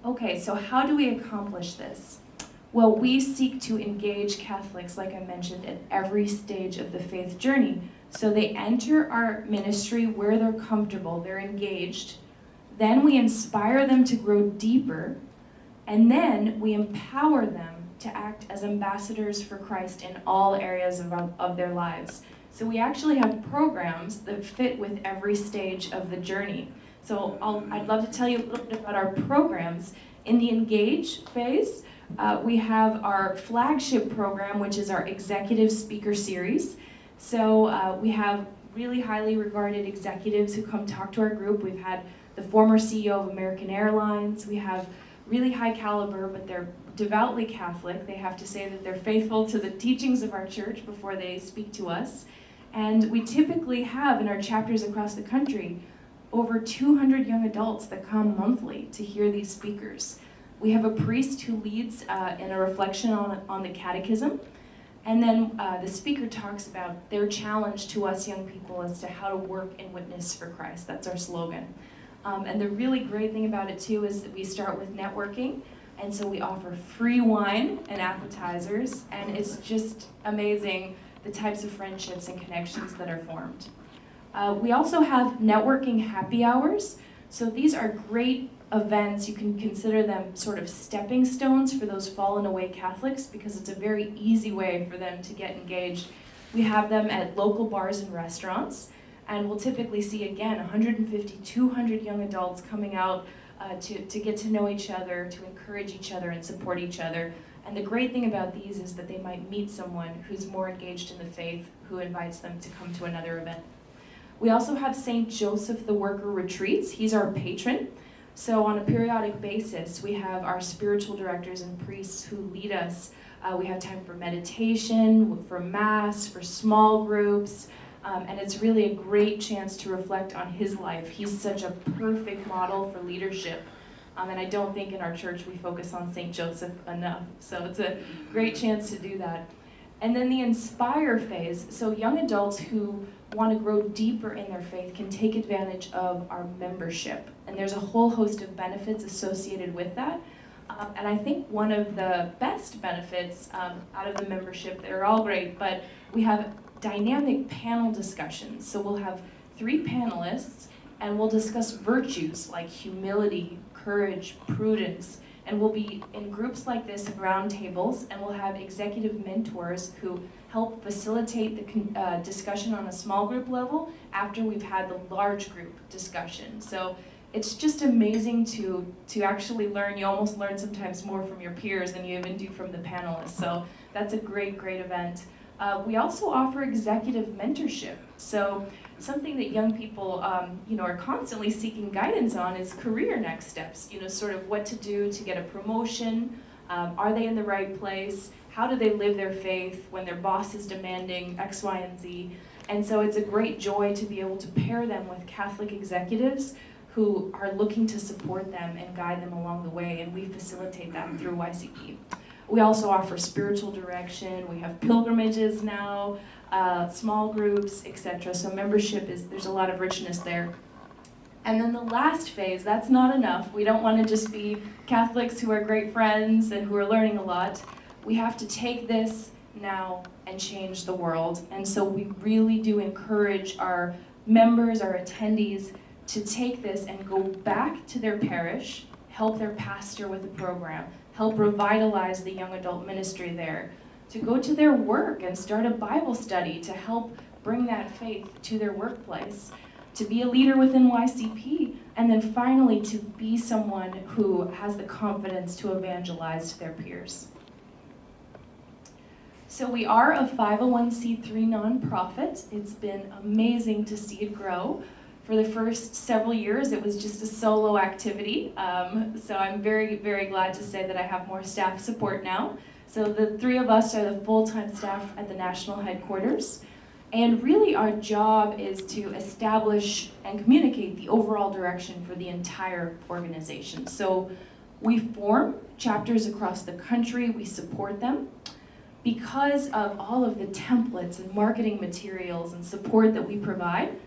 Okay, so how do we accomplish this? Well, we seek to engage Catholics, like I mentioned, at every stage of the faith journey. So they enter our ministry where they're comfortable, they're engaged. Then we inspire them to grow deeper, and then we empower them to act as ambassadors for Christ in all areas of their lives. So we actually have programs that fit with every stage of the journey. So I'd love to tell you a little bit about our programs. In the Engage phase, we have our flagship program, which is our Executive Speaker Series. So we have really highly regarded executives who come talk to our group. We've had the former CEO of American Airlines. We have really high caliber, but they're devoutly Catholic. They have to say that they're faithful to the teachings of our church before they speak to us. And we typically have in our chapters across the country over 200 young adults that come monthly to hear these speakers. We have a priest who leads in a reflection on the catechism. And then the speaker talks about their challenge to us young people as to how to work and witness for Christ. That's our slogan. And the really great thing about it too is that we start with networking. And so we offer free wine and appetizers. And it's just amazing the types of friendships and connections that are formed. We also have networking happy hours. So these are great events. You can consider them sort of stepping stones for those fallen away Catholics because it's a very easy way for them to get engaged. We have them at local bars and restaurants, and we'll typically see, again, 150, 200 young adults coming out to get to know each other, to encourage each other and support each other. And the great thing about these is that they might meet someone who's more engaged in the faith who invites them to come to another event. We also have St. Joseph the Worker retreats. He's our patron. So on a periodic basis, we have our spiritual directors and priests who lead us. We have time for meditation, for mass, for small groups, and it's really a great chance to reflect on his life. He's such a perfect model for leadership. And I don't think in our church we focus on St. Joseph enough. So it's a great chance to do that. And then the Inspire phase, so young adults who want to grow deeper in their faith can take advantage of our membership. And there's a whole host of benefits associated with that. And I think one of the best benefits out of the membership, they're all great, but we have dynamic panel discussions. So we'll have 3 panelists and we'll discuss virtues like humility, courage, prudence, and we'll be in groups like this of round tables, and we'll have executive mentors who help facilitate the discussion on a small group level after we've had the large group discussion. So it's just amazing to actually learn. You almost learn sometimes more from your peers than you even do from the panelists. So that's a great, great event. We also offer executive mentorship. So something that young people are constantly seeking guidance on is career next steps, sort of what to do to get a promotion, are they in the right place, how do they live their faith when their boss is demanding X, Y, and Z. And so it's a great joy to be able to pair them with Catholic executives who are looking to support them and guide them along the way, and we facilitate that through YCP. We also offer spiritual direction, we have pilgrimages now, small groups, etc. So membership there's a lot of richness there. And then the last phase, that's not enough. We don't want to just be Catholics who are great friends and who are learning a lot. We have to take this now and change the world. And so we really do encourage our members, our attendees, to take this and go back to their parish, help their pastor with the program, help revitalize the young adult ministry there, to go to their work and start a Bible study to help bring that faith to their workplace, to be a leader within YCP, and then finally to be someone who has the confidence to evangelize to their peers. So we are a 501c3 nonprofit. It's been amazing to see it grow. For the first several years, it was just a solo activity. So I'm very, very glad to say that I have more staff support now. So the 3 of us are the full-time staff at the national headquarters. And really our job is to establish and communicate the overall direction for the entire organization. So we form chapters across the country, we support them. Because of all of the templates and marketing materials and support that we provide,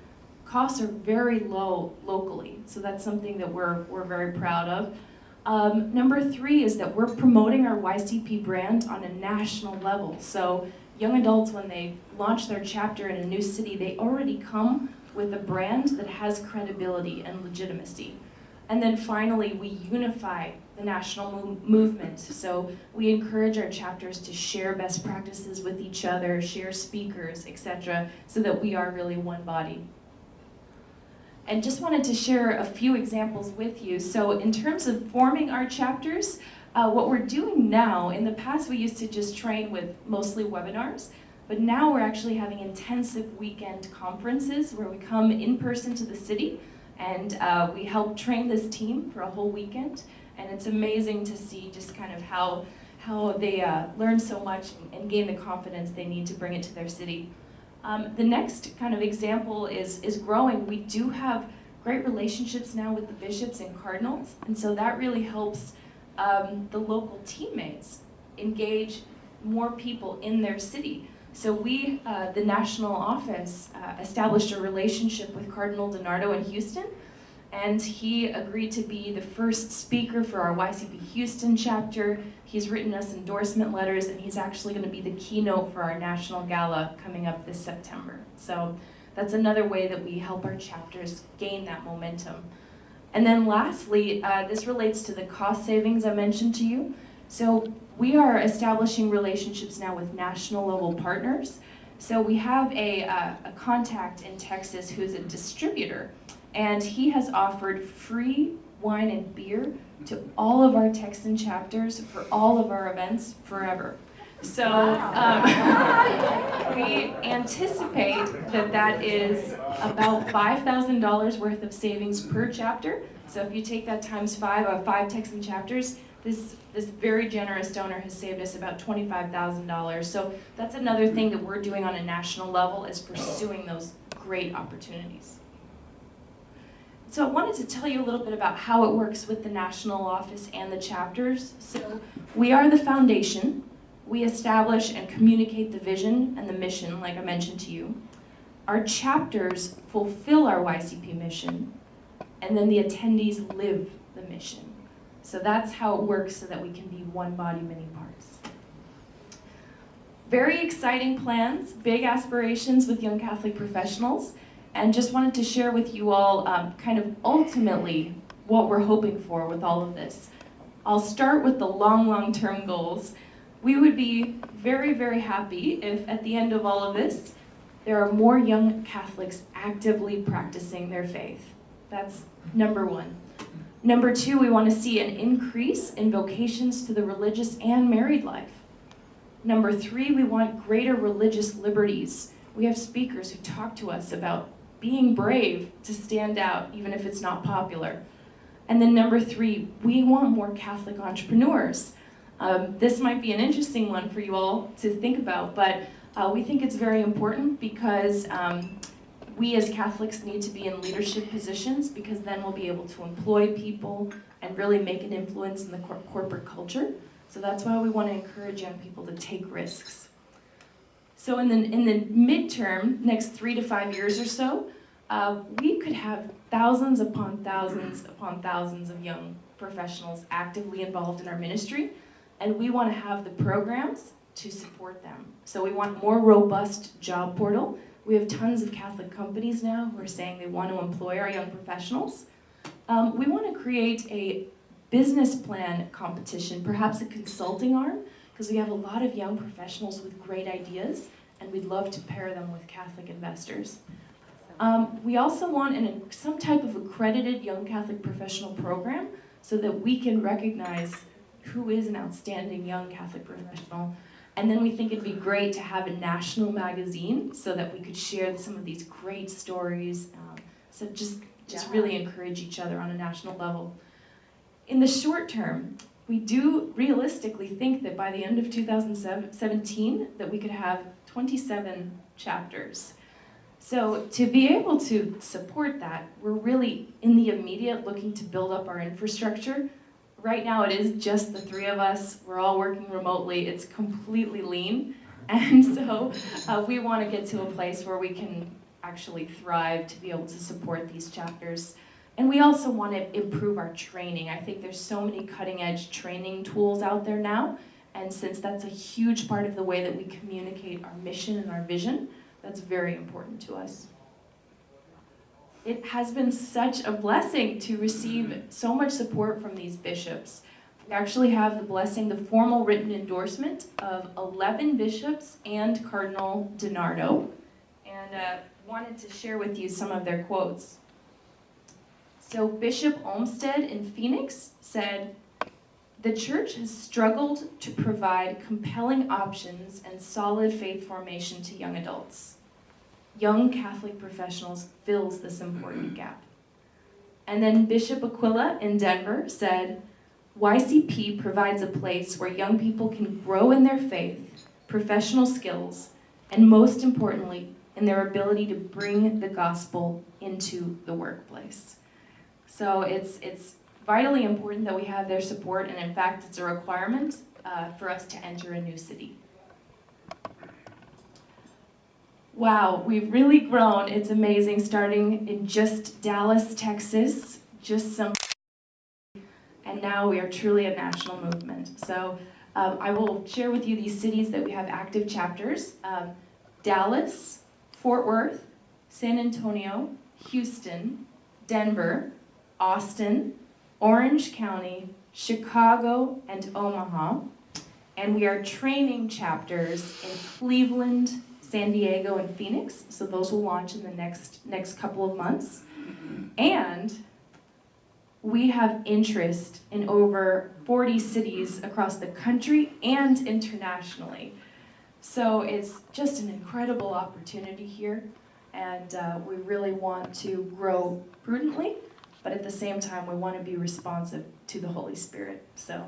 costs are very low locally. So that's something that we're very proud of. Number 3 is that we're promoting our YCP brand on a national level. So young adults, when they launch their chapter in a new city, they already come with a brand that has credibility and legitimacy. And then finally, we unify the national movement. So we encourage our chapters to share best practices with each other, share speakers, etc., so that we are really one body. And just wanted to share a few examples with you. So in terms of forming our chapters, what we're doing now, in the past we used to just train with mostly webinars, but now we're actually having intensive weekend conferences where we come in person to the city and we help train this team for a whole weekend. And it's amazing to see just kind of how they learn so much and gain the confidence they need to bring it to their city. The next kind of example is growing. We do have great relationships now with the bishops and cardinals, and so that really helps the local teammates engage more people in their city. So we, the national office, established a relationship with Cardinal DiNardo in Houston, and he agreed to be the first speaker for our YCP Houston chapter. He's written us endorsement letters, and he's actually going to be the keynote for our national gala coming up this September. So that's another way that we help our chapters gain that momentum. And then lastly, this relates to the cost savings I mentioned to you. So we are establishing relationships now with national level partners. So we have a contact in Texas who's a distributor, and he has offered free wine and beer to all of our Texan chapters for all of our events forever. So we anticipate that is about $5,000 worth of savings per chapter. So if you take that times 5 of 5 Texan chapters, this very generous donor has saved us about $25,000. So that's another thing that we're doing on a national level, is pursuing those great opportunities. So I wanted to tell you a little bit about how it works with the national office and the chapters. So we are the foundation. We establish and communicate the vision and the mission, like I mentioned to you. Our chapters fulfill our YCP mission, and then the attendees live the mission. So that's how it works, so that we can be one body, many parts. Very exciting plans, big aspirations with Young Catholic Professionals, and just wanted to share with you all kind of ultimately what we're hoping for with all of this. I'll start with the long-term goals. We would be very, very happy if at the end of all of this, there are more young Catholics actively practicing their faith. That's number 1. Number 2, we want to see an increase in vocations to the religious and married life. Number 3, we want greater religious liberties. We have speakers who talk to us about being brave to stand out, even if it's not popular. And then number 3, we want more Catholic entrepreneurs. This might be an interesting one for you all to think about, but we think it's very important because we as Catholics need to be in leadership positions, because then we'll be able to employ people and really make an influence in the corporate culture. So that's why we want to encourage young people to take risks. So in the midterm, next 3 to 5 years or so, we could have thousands upon thousands of young professionals actively involved in our ministry, and we want to have the programs to support them. So we want more robust job portal. We have tons of Catholic companies now who are saying they want to employ our young professionals. We want to create a business plan competition, perhaps a consulting arm, because we have a lot of young professionals with great ideas, and we'd love to pair them with Catholic investors. We also want some type of accredited young Catholic professional program so that we can recognize who is an outstanding young Catholic professional. And then we think it'd be great to have a national magazine so that we could share some of these great stories. So just really encourage each other on a national level. In the short term, we do realistically think that by the end of 2017 that we could have 27 chapters. So to be able to support that, we're really in the immediate looking to build up our infrastructure. Right now it is just the 3 of us. We're all working remotely. It's completely lean. And so we want to get to a place where we can actually thrive to be able to support these chapters. And we also want to improve our training. I think there's so many cutting edge training tools out there now. And since that's a huge part of the way that we communicate our mission and our vision, that's very important to us. It has been such a blessing to receive so much support from these bishops. We actually have the blessing, the formal written endorsement of 11 bishops and Cardinal DiNardo. And wanted to share with you some of their quotes. So Bishop Olmsted in Phoenix said, "The church has struggled to provide compelling options and solid faith formation to young adults. Young Catholic professionals fills this important gap." And then Bishop Aquila in Denver said, "YCP provides a place where young people can grow in their faith, professional skills, and most importantly, in their ability to bring the gospel into the workplace." So it's vitally important that we have their support, and in fact, it's a requirement for us to enter a new city. Wow, we've really grown. It's amazing, starting in just Dallas, Texas, and now we are truly a national movement. So I will share with you these cities that we have active chapters. Dallas, Fort Worth, San Antonio, Houston, Denver, Austin, Orange County, Chicago, and Omaha. And we are training chapters in Cleveland, San Diego, and Phoenix. So those will launch in the next couple of months. And we have interest in over 40 cities across the country and internationally. So it's just an incredible opportunity here. And we really want to grow prudently, but at the same time, we want to be responsive to the Holy Spirit. So,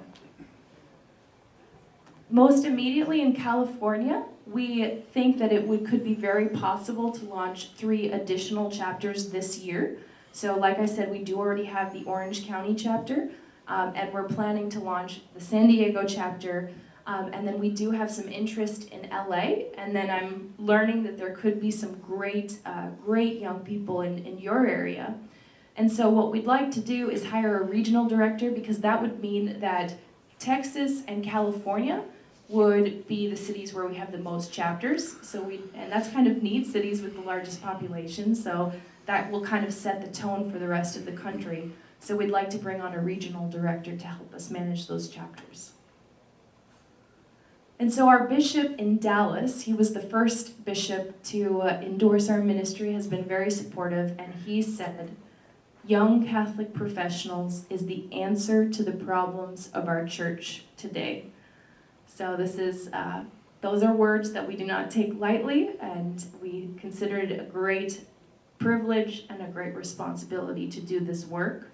most immediately in California, we think that could be very possible to launch 3 additional chapters this year. So, like I said, we do already have the Orange County chapter, and we're planning to launch the San Diego chapter. And then we do have some interest in LA, and then I'm learning that there could be some great young people in your area. And so what we'd like to do is hire a regional director, because that would mean that Texas and California would be the cities where we have the most chapters. And that's kind of neat, cities with the largest population, so that will kind of set the tone for the rest of the country. So we'd like to bring on a regional director to help us manage those chapters. And so our bishop in Dallas, he was the first bishop to endorse our ministry, has been very supportive, and he said, "Young Catholic professionals is the answer to the problems of our church today." So those are words that we do not take lightly, and we consider it a great privilege and a great responsibility to do this work.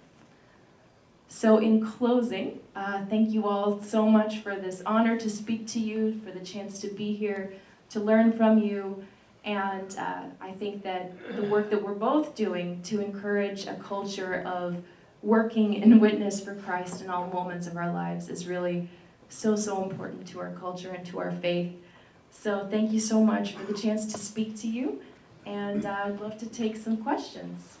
So in closing, thank you all so much for this honor to speak to you, for the chance to be here, to learn from you. And I think that the work that we're both doing to encourage a culture of working in witness for Christ in all moments of our lives is really so important to our culture and to our faith. So thank you so much for the chance to speak to you, and I'd love to take some questions.